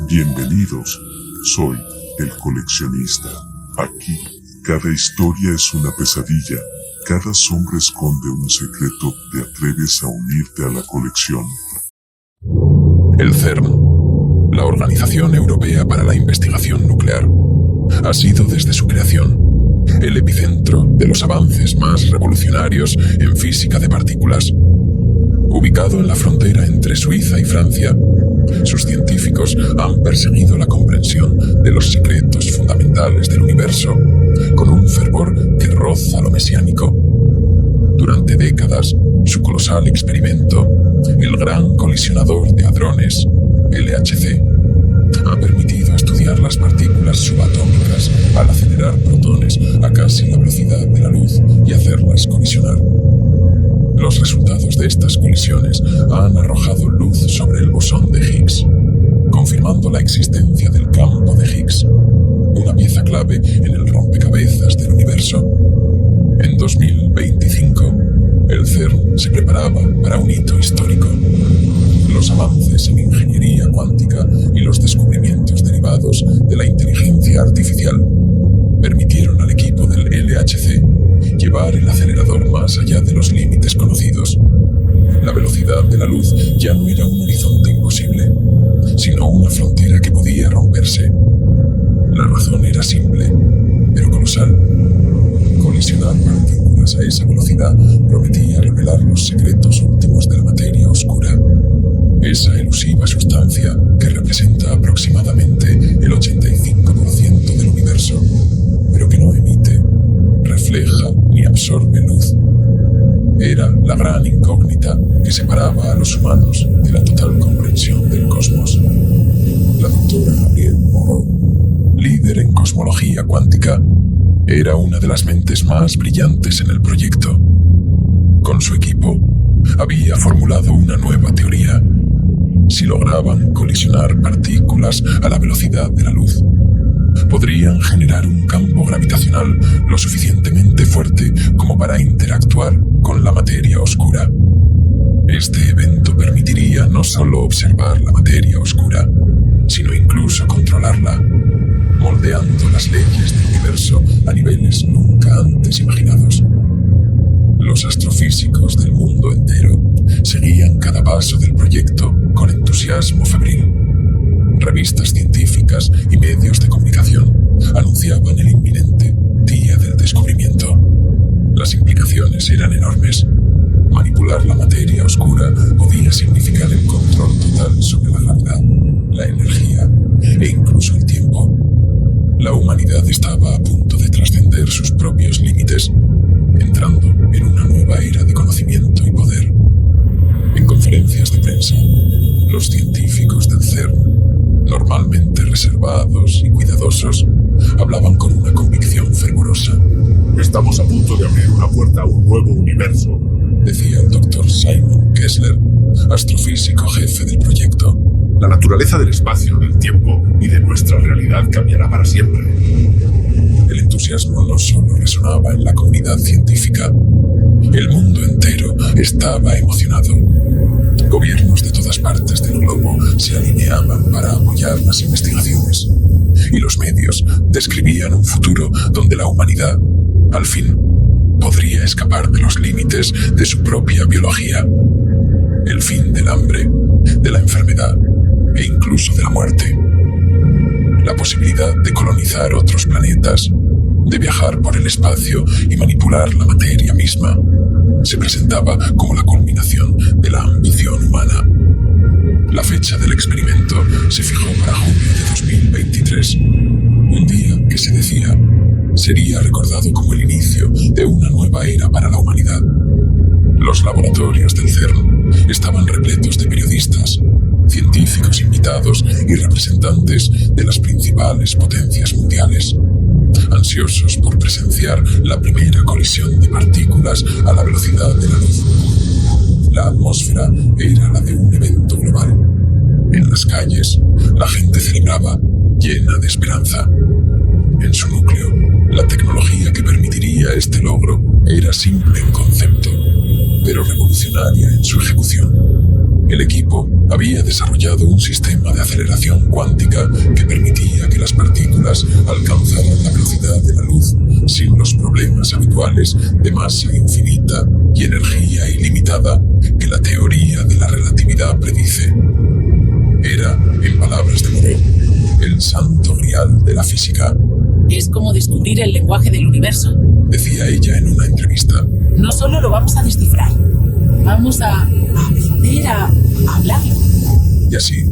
Bienvenidos, soy el coleccionista. Aquí, cada historia es una pesadilla, cada sombra esconde un secreto. ¿Te atreves a unirte a la colección? El CERN, la Organización Europea para la Investigación Nuclear, ha sido desde su creación el epicentro de los avances más revolucionarios en física de partículas. Ubicado en la frontera entre Suiza y Francia, sus científicos han perseguido la comprensión de los secretos fundamentales del universo con un fervor que roza lo mesiánico. Durante décadas, su colosal experimento, el Gran Colisionador de Hadrones, LHC, ha permitido estudiar las partículas subatómicas al acelerar protones a casi la velocidad de la luz y hacerlas colisionar. Los resultados de estas colisiones han arrojado luz sobre el bosón de Higgs, confirmando la existencia del campo de Higgs, una pieza clave en el rompecabezas del universo. En 2025, el CERN se preparaba para un hito histórico. Los avances en ingeniería cuántica y los descubrimientos derivados de la inteligencia artificial permitieron al equipo del LHC llevar el acelerador más allá de los límites conocidos. La velocidad de la luz ya no era un horizonte imposible, sino una frontera que podía romperse. La razón era simple, pero colosal. Colisionar partículas a esa velocidad prometía revelar los secretos últimos de la materia oscura. Esa elusiva sustancia que representa aproximadamente el 85% del universo, pero que no emite, refleja ni absorbe luz. Era la gran incógnita que separaba a los humanos de la total comprensión del cosmos. La doctora Gabrielle Moreau, líder en cosmología cuántica, era una de las mentes más brillantes en el proyecto. Con su equipo, había formulado una nueva teoría. Si lograban colisionar partículas a la velocidad de la luz, podrían generar un campo gravitacional lo suficientemente fuerte como para interactuar con la materia oscura. Este evento permitiría no solo observar la materia oscura, sino incluso controlarla, moldeando las leyes del universo a niveles nunca antes imaginados. Los astrofísicos del mundo entero seguían cada paso del proyecto con entusiasmo febril. Revistas científicas y medios de comunicación anunciaban el inminente día del descubrimiento. Las implicaciones eran enormes. Manipular la materia oscura podía significar el control total sobre la gravedad, la energía e incluso el tiempo. La humanidad estaba a punto de trascender sus propios límites, entrando en una nueva era de conocimiento y poder. En conferencias de prensa, los científicos del CERN, normalmente reservados y cuidadosos, hablaban con una convicción fervorosa. Estamos a punto de abrir una puerta a un nuevo universo, decía el Dr. Simon Kessler, astrofísico jefe del proyecto. La naturaleza del espacio, del tiempo y de nuestra realidad cambiará para siempre. El entusiasmo no solo resonaba en la comunidad científica. El mundo entero estaba emocionado. Gobiernos de todas partes del globo se alineaban para apoyar las investigaciones. Y los medios describían un futuro donde la humanidad, al fin, podría escapar de los límites de su propia biología. El fin del hambre, de la enfermedad e incluso de la muerte. La posibilidad de colonizar otros planetas, de viajar por el espacio y manipular la materia misma, se presentaba como la culminación de la ambición humana. La fecha del experimento se fijó para junio de 2023, un día que se decía sería recordado como el inicio de una nueva era para la humanidad. Los laboratorios del CERN estaban repletos de periodistas, científicos invitados y representantes de las principales potencias mundiales, ansiosos por presenciar la primera colisión de partículas a la velocidad de la luz. La atmósfera era la de un evento global. En las calles, la gente celebraba, llena de esperanza. En su núcleo, la tecnología que permitiría este logro era simple en concepto, pero revolucionaria en su ejecución. El equipo había desarrollado un sistema de aceleración cuántica que permitía que las partículas alcanzaran la velocidad de la luz sin los problemas habituales de masa infinita y energía ilimitada que la teoría de la relatividad predice. Era, en palabras de Moreau, el santo grial de la física. Es como descubrir el lenguaje del universo, decía ella en una entrevista. No solo lo vamos a descifrar, vamos a aprender a hablarlo. Y así,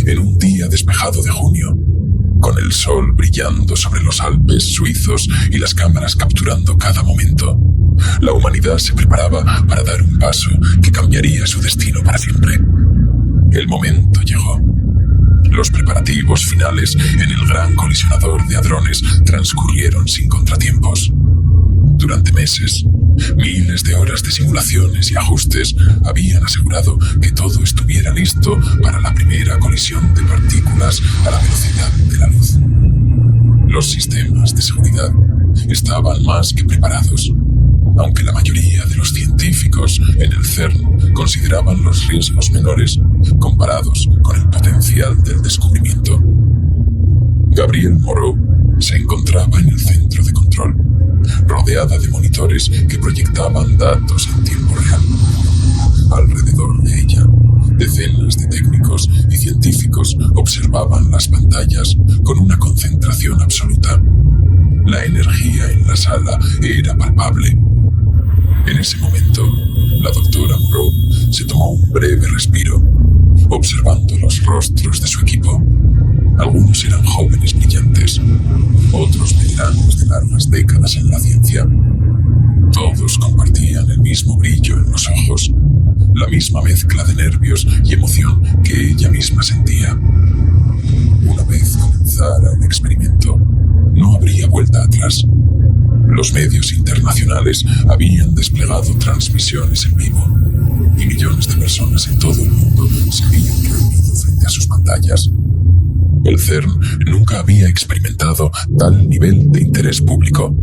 en un día despejado de junio, con el sol brillando sobre los Alpes suizos y las cámaras capturando cada momento, la humanidad se preparaba para dar un paso que cambiaría su destino para siempre. El momento llegó. Los preparativos finales en el gran colisionador de hadrones transcurrieron sin contratiempos. Durante meses, miles de horas de simulaciones y ajustes habían asegurado que todo estuviera listo para la primera colisión de partículas a la velocidad de la luz. Los sistemas de seguridad estaban más que preparados, aunque la mayoría de los científicos en el CERN consideraban los riesgos menores comparados con el potencial del descubrimiento. Gabrielle Moreau se encontraba en el centro de control, rodeada de monitores que proyectaban datos en tiempo real. Alrededor de ella, decenas de técnicos y científicos observaban las pantallas con una concentración absoluta. La energía en la sala era palpable. En ese momento, la doctora Moreau se tomó un breve respiro, observando los rostros de su equipo. Algunos eran jóvenes brillantes, otros veteranos de largas décadas en la ciencia. Todos compartían el mismo brillo en los ojos, la misma mezcla de nervios y emoción que ella misma sentía. Una vez comenzara el experimento, no habría vuelta atrás. Los medios internacionales habían desplegado transmisiones en vivo y millones de personas en todo el mundo se habían reunido frente a sus pantallas. El CERN nunca había experimentado tal nivel de interés público.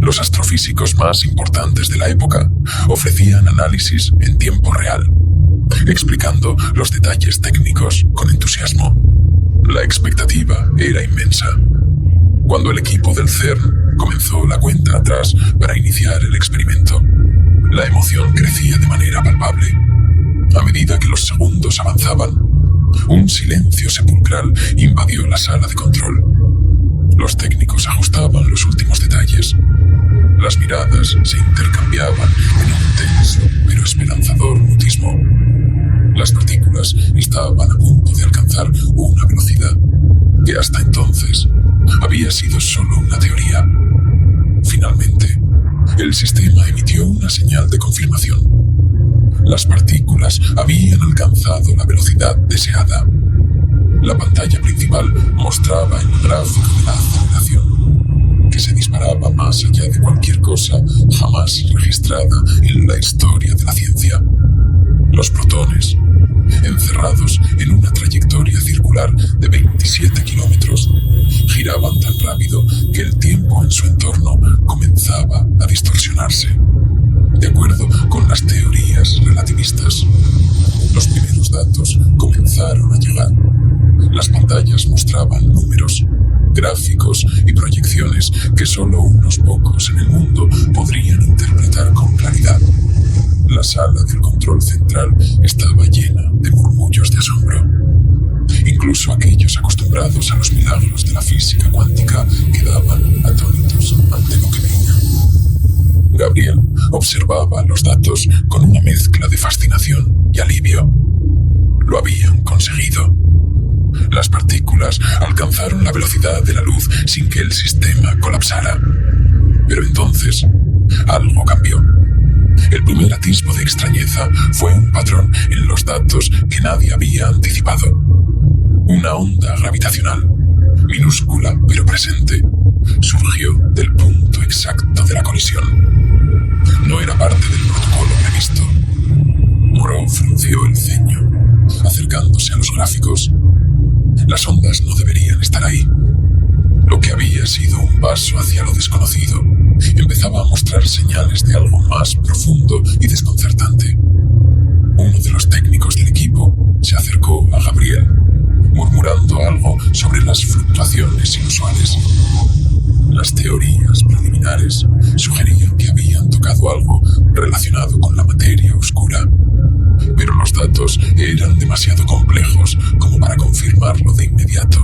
Los astrofísicos más importantes de la época ofrecían análisis en tiempo real, explicando los detalles técnicos con entusiasmo. La expectativa era inmensa. Cuando el equipo del CERN comenzó la cuenta atrás para iniciar el experimento, la emoción crecía de manera palpable. A medida que los segundos avanzaban, un silencio sepulcral invadió la sala de control. Los técnicos ajustaban los últimos detalles. Las miradas se intercambiaban en un tenso pero esperanzador mutismo. Las partículas estaban a punto de alcanzar una velocidad que hasta entonces había sido solo una teoría. Finalmente, el sistema emitió una señal de confirmación. Las partículas habían alcanzado la velocidad deseada. La pantalla principal mostraba el gráfico de la aceleración, que se disparaba más allá de cualquier cosa jamás registrada en la historia de la ciencia. Los protones, encerrados en una trayectoria circular de 27 kilómetros, giraban tan rápido que el tiempo en su entorno comenzaba a distorsionarse. De acuerdo con las teorías relativistas, los primeros datos comenzaron a llegar. Las pantallas mostraban números, gráficos y proyecciones que solo unos pocos en el mundo podrían interpretar con claridad. La sala del control central estaba llena de murmullos de asombro. Incluso aquellos acostumbrados a los milagros de la física cuántica quedaban atónitos ante lo que veían. Gabrielle observaba los datos con una mezcla de fascinación y alivio. Lo habían conseguido. Las partículas alcanzaron la velocidad de la luz sin que el sistema colapsara. Pero entonces, algo cambió. El primer atisbo de extrañeza fue un patrón en los datos que nadie había anticipado. Una onda gravitacional, minúscula pero presente, surgió del punto exacto de la colisión. No era parte del protocolo previsto. Moreau frunció el ceño, acercándose a los gráficos. Las ondas no deberían estar ahí. Lo que había sido un paso hacia lo desconocido empezaba a mostrar señales de algo más profundo y desconcertante. Uno de los técnicos del equipo acercó a Gabriel, murmurando algo sobre las fluctuaciones inusuales. Las teorías preliminares sugerían que habían tocado algo relacionado con la materia oscura, pero los datos eran demasiado complejos como para confirmarlo de inmediato.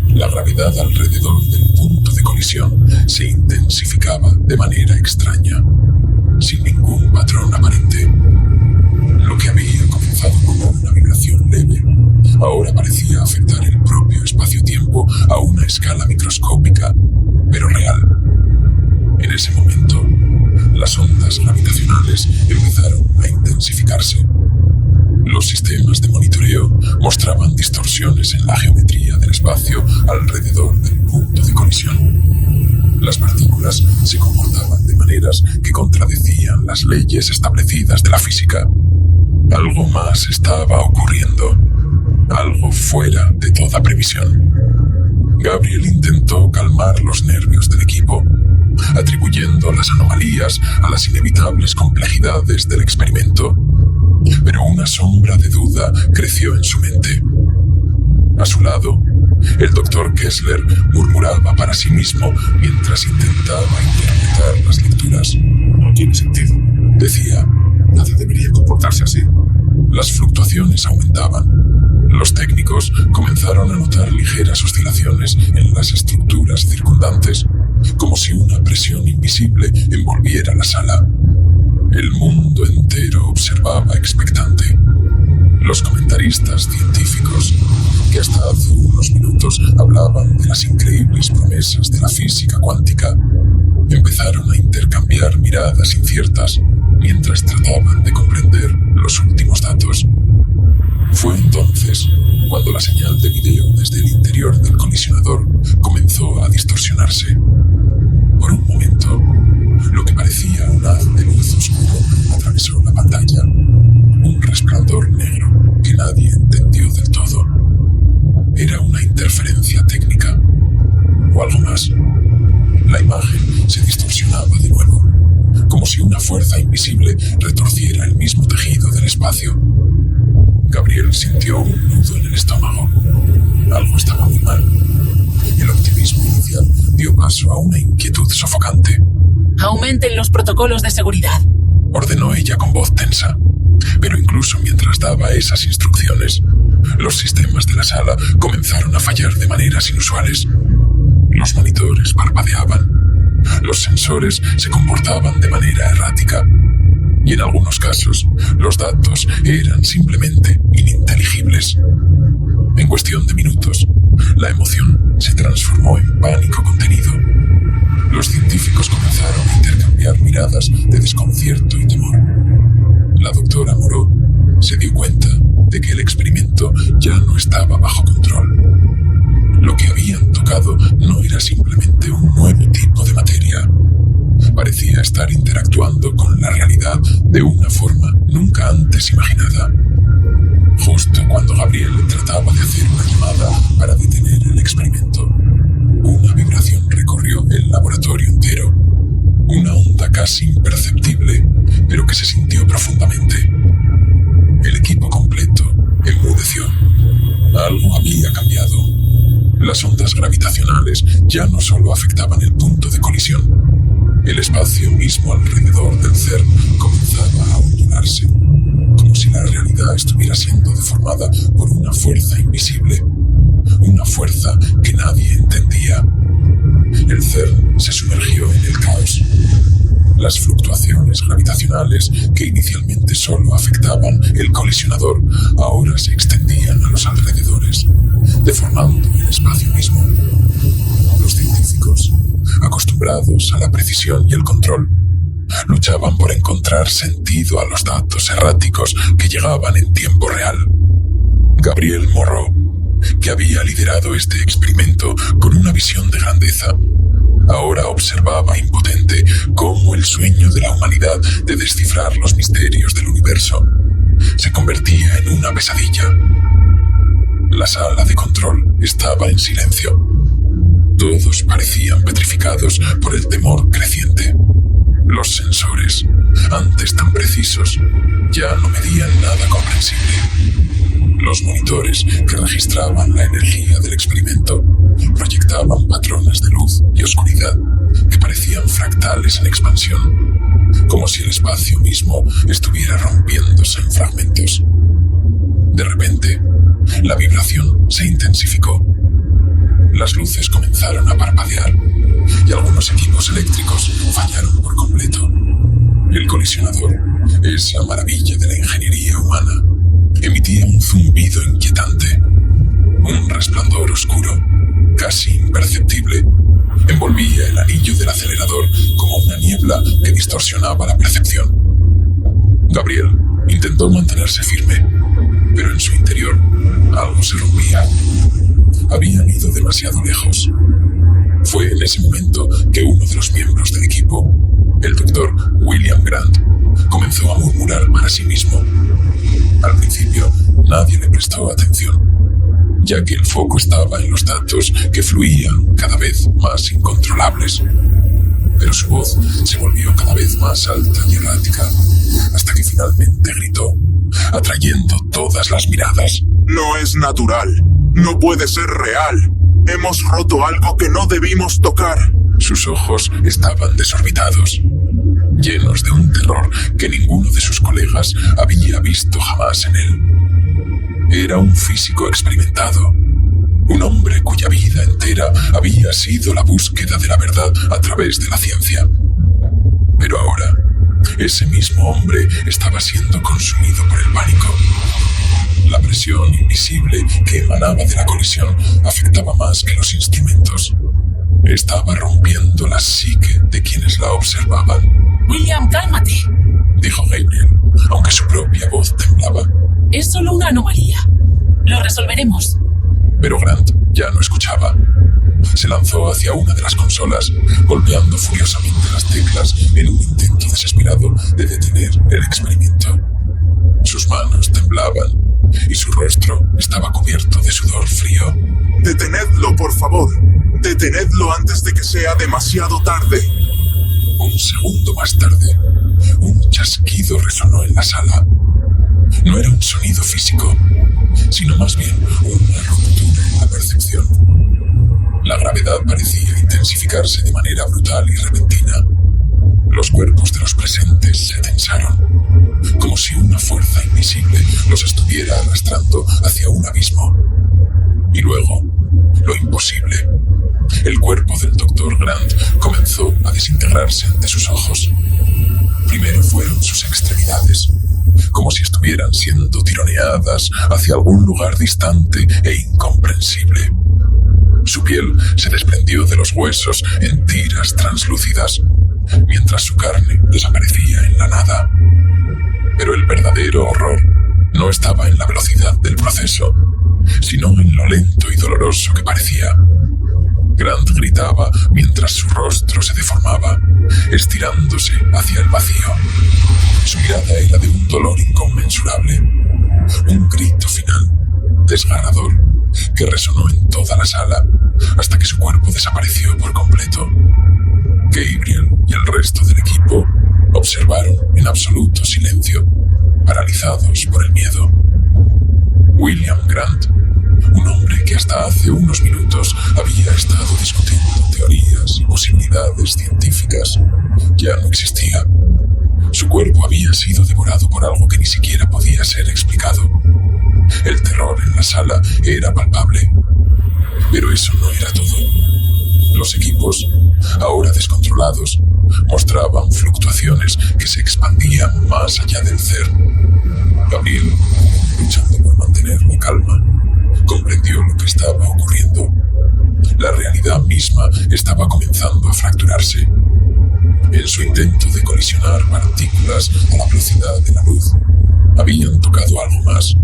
La gravedad alrededor del punto de colisión se intensificaba de manera extraña, sin ningún patrón aparente. Lo que había comenzado como una vibración leve, ahora parecía afectar el propio espacio-tiempo a una escala microscópica, pero real. En ese momento, las ondas gravitacionales empezaron a intensificarse. Los sistemas de monitoreo mostraban distorsiones en la geometría del espacio alrededor del punto de colisión. Las partículas se comportaban de maneras que contradecían las leyes establecidas de la física. Algo más estaba ocurriendo, algo fuera de toda previsión. Gabriel intentó calmar los nervios del equipo, atribuyendo las anomalías a las inevitables complejidades del experimento. Pero una sombra de duda creció en su mente. A su lado, el Dr. Kessler murmuraba para sí mismo mientras intentaba interpretar las lecturas. No tiene sentido, decía. Nadie debería comportarse así. Las fluctuaciones aumentaban. Los técnicos comenzaron a notar ligeras oscilaciones en las estructuras circundantes, como si una presión invisible envolviera la sala. El mundo entero observaba expectante. Los comentaristas científicos, que hasta hace unos minutos hablaban de las increíbles promesas de la física cuántica, empezaron a intercambiar miradas inciertas mientras trataban de comprender los últimos datos. Fue entonces cuando la señal de video desde el interior del colisionador comenzó a distorsionarse. Por un momento, lo que parecía un haz de luz oscuro atravesó la pantalla, un resplandor negro que nadie entendió del todo. Era una interferencia técnica, o algo más. La imagen se distorsionaba de nuevo, como si una fuerza invisible retorciera el mismo tejido del espacio. Gabriel sintió un nudo en el estómago. Algo estaba muy mal. El optimismo inicial dio paso a una inquietud sofocante. Aumenten los protocolos de seguridad, ordenó ella con voz tensa. Pero incluso mientras daba esas instrucciones, los sistemas de la sala comenzaron a fallar de maneras inusuales. Los monitores parpadeaban. Los sensores se comportaban de manera errática. Y en algunos casos, los datos eran simplemente ininteligibles. En cuestión de minutos, la emoción se transformó en pánico contenido. Los científicos comenzaron a intercambiar miradas de desconcierto y temor. La doctora Moreau se dio cuenta de que el experimento ya no estaba bajo control. Lo que habían tocado no era simplemente un nuevo tipo de materia. Parecía estar interactuando con la realidad de una forma nunca antes imaginada. Justo cuando Gabriel trataba de hacer una llamada para detener el experimento, una vibración recorrió el laboratorio entero. Una onda casi imperceptible, pero que se sintió profundamente. El equipo completo enmudeció. Algo había cambiado. Las ondas gravitacionales ya no solo afectaban el punto de colisión. El espacio mismo alrededor del CERN comenzaba a ondularse, como si la realidad estuviera siendo deformada por una fuerza invisible, una fuerza que nadie entendía. El CERN se sumergió en el caos. Las fluctuaciones gravitacionales que inicialmente solo afectaban el colisionador ahora se extendían a los alrededores, deformando el espacio mismo. Los científicos, acostumbrados a la precisión y el control, luchaban por encontrar sentido a los datos erráticos que llegaban en tiempo real. Gabriel Moreau, que había liderado este experimento con una visión de grandeza, ahora observaba impotente cómo el sueño de la humanidad de descifrar los misterios del universo se convertía en una pesadilla. La sala de control estaba en silencio. Todos parecían petrificados por el temor creciente. Los sensores, antes tan precisos, ya no medían nada comprensible. Los monitores que registraban la energía del experimento proyectaban patrones de luz y oscuridad que parecían fractales en expansión, como si el espacio mismo estuviera rompiéndose en fragmentos. De repente, la vibración se intensificó. Las luces comenzaron a parpadear y algunos equipos eléctricos fallaron por completo. El colisionador, esa maravilla de la ingeniería humana, emitía un zumbido inquietante. Un resplandor oscuro, casi imperceptible, envolvía el anillo del acelerador como una niebla que distorsionaba la percepción. Gabriel intentó mantenerse firme, pero en su interior algo se rompía. Habían ido demasiado lejos. Fue en ese momento que uno de los miembros del equipo, el Dr. William Grant, comenzó a murmurar para sí mismo. Al principio, nadie le prestó atención, ya que el foco estaba en los datos que fluían cada vez más incontrolables. Pero su voz se volvió cada vez más alta y errática, hasta que finalmente gritó, atrayendo todas las miradas. No es natural. No puede ser real. Hemos roto algo que no debimos tocar. Sus ojos estaban desorbitados, llenos de un terror que ninguno de sus colegas había visto jamás en él. Era un físico experimentado, un hombre cuya vida entera había sido la búsqueda de la verdad a través de la ciencia. Pero ahora, ese mismo hombre estaba siendo consumido por el pánico. La presión invisible que emanaba de la colisión afectaba más que los instrumentos. Estaba rompiendo la psique de quienes la observaban. William, cálmate, dijo Gabriel, aunque su propia voz temblaba. es solo una anomalía. Lo resolveremos. Pero Grant ya no escuchaba. Se lanzó hacia una de las consolas, golpeando furiosamente las teclas en un intento desesperado de detener el experimento. Sus manos temblaban y su rostro estaba cubierto de sudor frío. Detenedlo, por favor. Detenedlo antes de que sea demasiado tarde. Un segundo más tarde, un chasquido resonó en la sala. No era un sonido físico, sino más bien una ruptura en la percepción. La gravedad parecía intensificarse de manera brutal y repentina. Los cuerpos de los presentes se tensaron, como si una fuerza invisible los estuviera arrastrando hacia un abismo. Y luego, lo imposible. El cuerpo del Dr. Grant comenzó a desintegrarse ante sus ojos. Primero fueron sus extremidades, como si estuvieran siendo tironeadas hacia algún lugar distante e incomprensible. Su piel se desprendió de los huesos en tiras translúcidas, mientras su carne desaparecía en la nada. Pero el verdadero horror no estaba en la velocidad del proceso, sino en lo lento y doloroso que parecía. Grant gritaba mientras su rostro se deformaba, estirándose hacia el vacío. Su mirada era de un dolor inconmensurable, un grito final, desgarrador, que resonó en toda la sala hasta que su cuerpo desapareció por completo. Gabriel y el resto del equipo observaron en absoluto silencio, paralizados por el miedo. William Grant, un hombre que hasta hace unos minutos había estado discutiendo teorías y posibilidades científicas, ya no existía. Su cuerpo había sido devorado por algo que ni siquiera podía ser explicado. El terror en la sala era palpable. Pero eso no era todo. Los equipos, ahora descontrolados, mostraban fluctuaciones que se expandían más allá del CERN. Gabriel, luchando por mantener la calma, comprendió lo que estaba ocurriendo. La realidad misma estaba comenzando a fracturarse. En su intento de colisionar partículas a la velocidad de la luz, habían tocado algo más.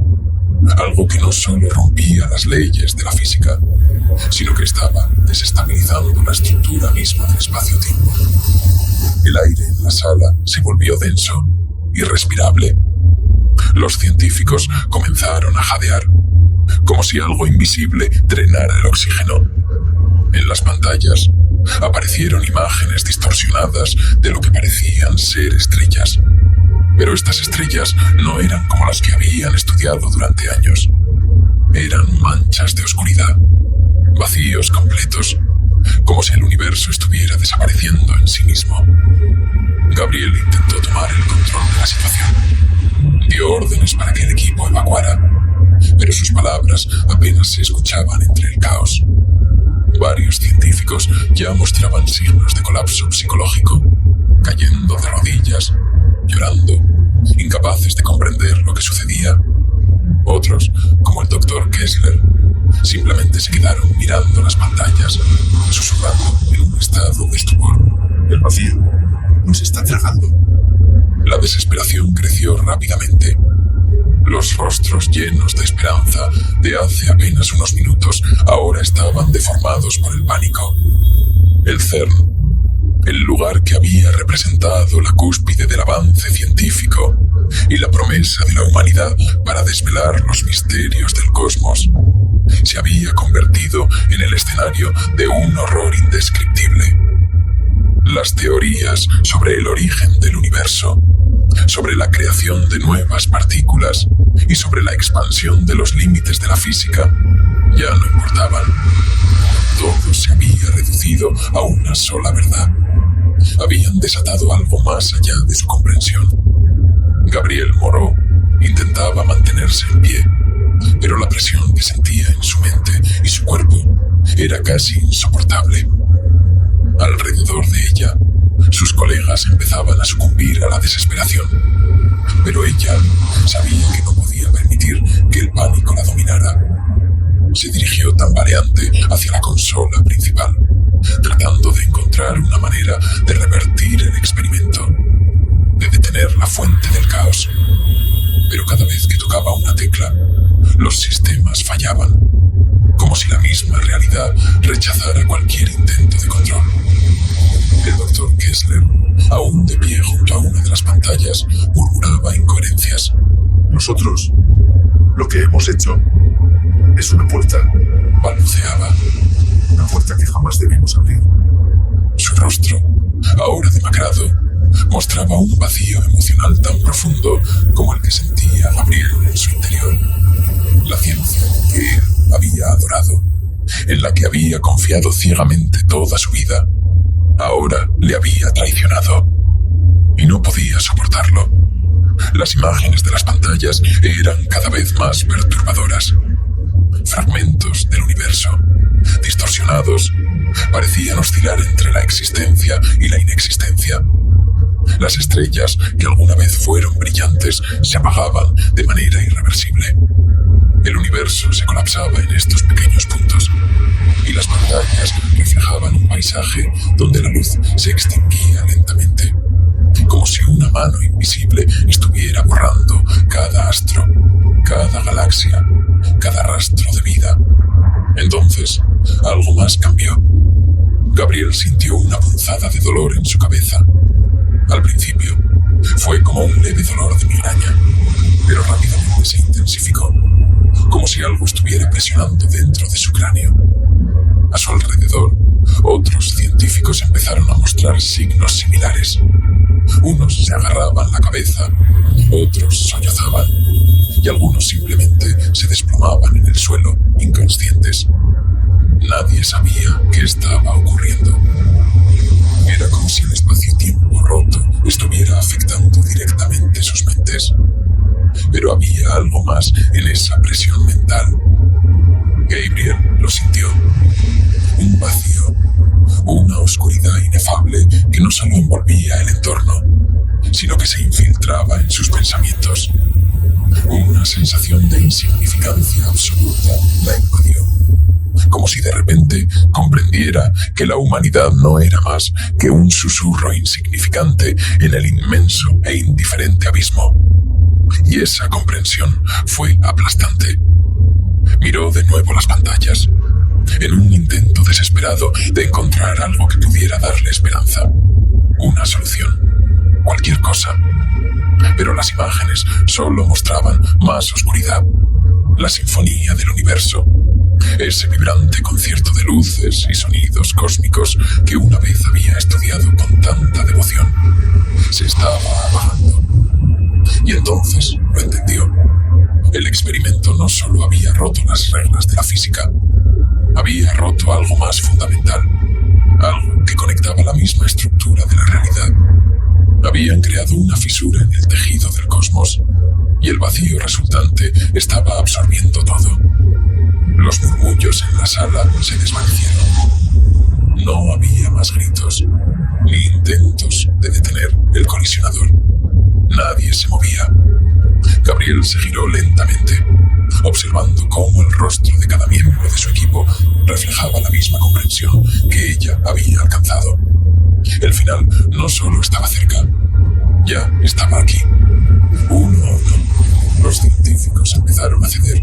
Algo que no solo rompía las leyes de la física, sino que estaba desestabilizando la estructura misma del espacio-tiempo. El aire en la sala se volvió denso, irrespirable. Los científicos comenzaron a jadear, como si algo invisible drenara el oxígeno. En las pantallas aparecieron imágenes distorsionadas de lo que parecían ser estrellas. Pero estas estrellas no eran como las que habían estudiado durante años. eran manchas de oscuridad, vacíos completos, como si el universo estuviera desapareciendo en sí mismo. Gabriel intentó tomar el control de la situación. Dio órdenes para que el equipo evacuara, pero sus palabras apenas se escuchaban entre el caos. Varios científicos ya mostraban signos de colapso psicológico, cayendo de rodillas, llorando, incapaces de comprender lo que sucedía. Otros, como el Dr. Kessler, simplemente se quedaron mirando las pantallas, susurrando en un estado de estupor. El vacío nos está tragando. La desesperación creció rápidamente. Los rostros llenos de esperanza de hace apenas unos minutos ahora estaban deformados por el pánico. El CERN, el lugar que había representado la cúspide del avance científico y la promesa de la humanidad para desvelar los misterios del cosmos, se había convertido en el escenario de un horror indescriptible. Las teorías sobre el origen del universo, sobre la creación de nuevas partículas y sobre la expansión de los límites de la física ya no importaban. Todo se había reducido a una sola verdad. Habían desatado algo más allá de su comprensión. Gabriel Moreau intentaba mantenerse en pie, pero la presión que sentía en su mente y su cuerpo era casi insoportable. Alrededor de ella, sus colegas empezaban a sucumbir a la desesperación, pero ella sabía que no podía permitir que el pánico la dominara. Se dirigió tambaleante hacia la consola principal, tratando de encontrar una manera de revertir el experimento, de detener la fuente del caos. Pero cada vez que tocaba una tecla, los sistemas fallaban, como si la misma realidad rechazara cualquier intento de control. El Dr. Kessler, aún de pie junto a una de las pantallas, murmuraba incoherencias. Nosotros, lo que hemos hecho, es una puerta. Balbuceaba. Una puerta que jamás debimos abrir. Su rostro, ahora demacrado, mostraba un vacío emocional tan profundo como el que sentía Gabriel en su interior. La ciencia que él había adorado, en la que había confiado ciegamente toda su vida, ahora le había traicionado. Y no podía soportarlo. Las imágenes de las pantallas eran cada vez más perturbadoras. Fragmentos del universo, distorsionados, parecían oscilar entre la existencia y la inexistencia. Las estrellas que alguna vez fueron brillantes se apagaban de manera irreversible. El universo se colapsaba en estos pequeños puntos, y las pantallas reflejaban un paisaje donde la luz se extinguía lentamente, como si una mano invisible estuviera borrando cada astro, cada galaxia, cada rastro de vida. Entonces, algo más cambió. Gabriel sintió una punzada de dolor en su cabeza. Al principio, fue como un leve dolor de migraña, pero rápidamente se intensificó, como si algo estuviera presionando dentro de su cráneo. A su alrededor, otros científicos empezaron a mostrar signos similares. Unos se agarraban la cabeza, otros sollozaban, y algunos simplemente se desplomaban en el suelo, inconscientes. Nadie sabía qué estaba ocurriendo. Era como si el espacio-tiempo roto estuviera afectando directamente sus mentes. Pero había algo más en esa presión mental. Gabriel lo sintió. Un vacío, una oscuridad inefable que no solo envolvía el entorno, sino que se infiltraba en sus pensamientos. Una sensación de insignificancia absoluta la invadió, como si de repente comprendiera que la humanidad no era más que un susurro insignificante en el inmenso e indiferente abismo. Y esa comprensión fue aplastante. Miró de nuevo las pantallas, en un intento desesperado de encontrar algo que pudiera darle esperanza, una solución, cualquier cosa. Pero las imágenes solo mostraban más oscuridad, la sinfonía del universo, ese vibrante concierto de luces y sonidos cósmicos que una vez había estudiado con tanta devoción, se estaba apagando. Y entonces lo entendió. El experimento no solo había roto las reglas de la física, había roto algo más fundamental, algo que conectaba la misma estructura de la realidad. Habían creado una fisura en el tejido del cosmos, y el vacío resultante estaba absorbiendo todo. Los murmullos en la sala se desvanecieron. No había más gritos, ni intentos de detener el colisionador. Nadie se movía. Gabriel se giró lentamente, observando cómo el rostro de cada miembro de su equipo reflejaba la misma comprensión que ella había alcanzado. El final no solo estaba cerca, ya estaba aquí. Uno a uno, los científicos empezaron a ceder,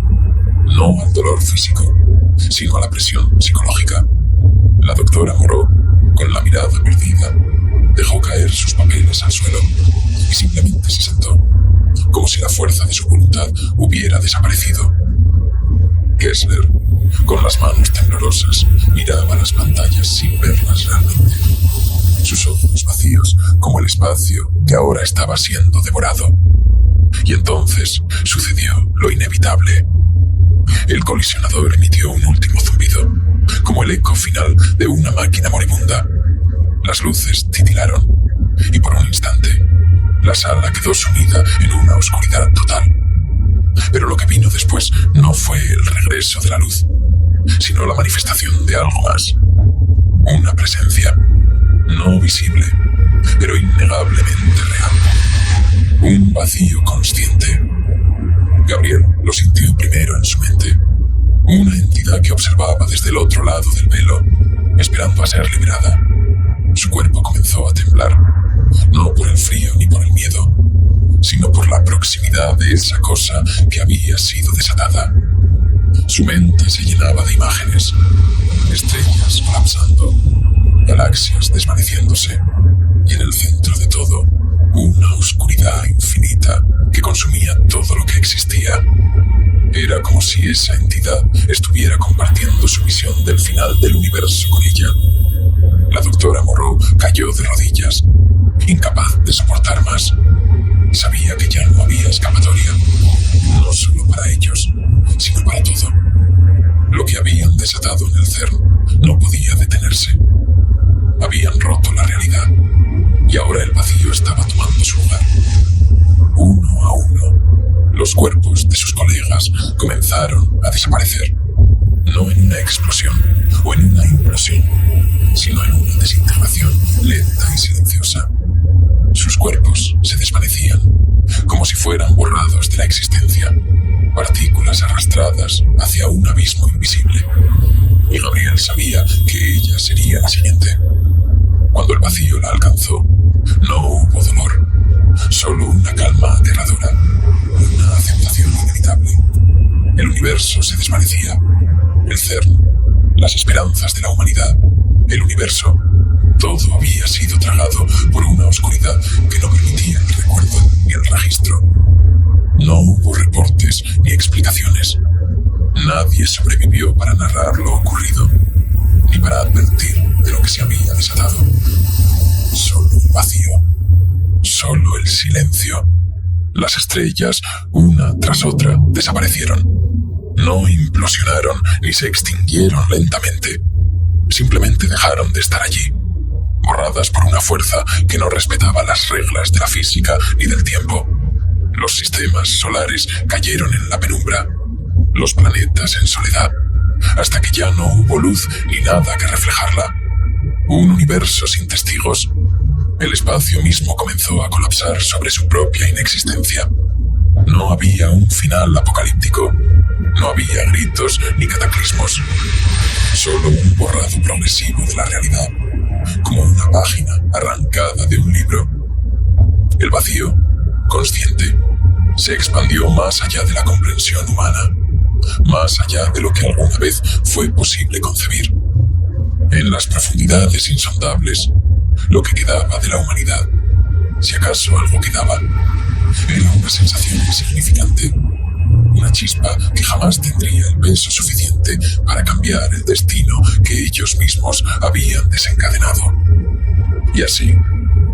no al dolor físico, sino a la presión psicológica. La doctora Moreau, con la mirada perdida, dejó caer sus papeles al suelo y simplemente se sentó, como si la fuerza de su voluntad hubiera desaparecido. Kessler, con las manos temblorosas, miraba las pantallas sin verlas realmente. Sus ojos vacíos, como el espacio que ahora estaba siendo devorado. Y entonces sucedió lo inevitable. El colisionador emitió un último zumbido, como el eco final de una máquina moribunda. Las luces titilaron, y por un instante, la sala quedó sumida en una oscuridad total. Pero lo que vino después no fue el regreso de la luz, sino la manifestación de algo más. Una presencia, no visible, pero innegablemente real. Un vacío consciente. Gabriel lo sintió primero en su mente. Una entidad que observaba desde el otro lado del velo, esperando a ser liberada. Su cuerpo comenzó a temblar, no por el frío ni por el miedo, sino por la proximidad de esa cosa que había sido desatada. Su mente se llenaba de imágenes, estrellas colapsando, galaxias desvaneciéndose, y en el centro de todo, una oscuridad infinita que consumía todo lo que existía. Era como si esa entidad estuviera compartiendo su visión del final del universo con ella. La doctora Moreau cayó de rodillas, incapaz de soportar más. Sabía que ya no había escapatoria, no solo para ellos, sino para todo. Lo que habían desatado en el CERN no podía detenerse. Habían roto la realidad, y ahora el vacío estaba tomando su lugar. Uno a uno, los cuerpos de sus colegas comenzaron a desaparecer. No en una explosión o en una implosión, sino en una desintegración lenta y silenciosa. Sus cuerpos se desvanecían, como si fueran borrados de la existencia, partículas arrastradas hacia un abismo invisible. Y Gabriel sabía que ella sería la siguiente. Cuando el vacío la alcanzó, no hubo dolor, solo una calma aterradora, una aceptación inevitable. El universo se desvanecía, el CERN, las esperanzas de la humanidad, el universo, todo había sido tragado por una oscuridad que no permitía el recuerdo ni el registro. No hubo reportes ni explicaciones. Nadie sobrevivió para narrar lo ocurrido, ni para advertir de lo que se había desatado. Solo un vacío, solo el silencio. Las estrellas, una tras otra, desaparecieron. No implosionaron ni se extinguieron lentamente. Simplemente dejaron de estar allí, borradas por una fuerza que no respetaba las reglas de la física ni del tiempo. Los sistemas solares cayeron en la penumbra, los planetas en soledad, hasta que ya no hubo luz ni nada que reflejarla. Un universo sin testigos. El espacio mismo comenzó a colapsar sobre su propia inexistencia. No había un final apocalíptico. No había gritos ni cataclismos. Solo un borrado progresivo de la realidad, como una página arrancada de un libro. El vacío, consciente, se expandió más allá de la comprensión humana, más allá de lo que alguna vez fue posible concebir. En las profundidades insondables, lo que quedaba de la humanidad, si acaso algo quedaba, era una sensación insignificante, una chispa que jamás tendría el peso suficiente para cambiar el destino que ellos mismos habían desencadenado. Y así,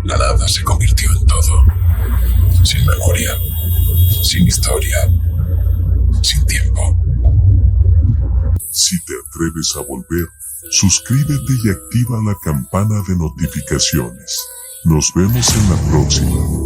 la nada se convirtió en todo. Sin memoria, sin historia, sin tiempo. Si te atreves a volver, suscríbete y activa la campana de notificaciones. Nos vemos en la próxima.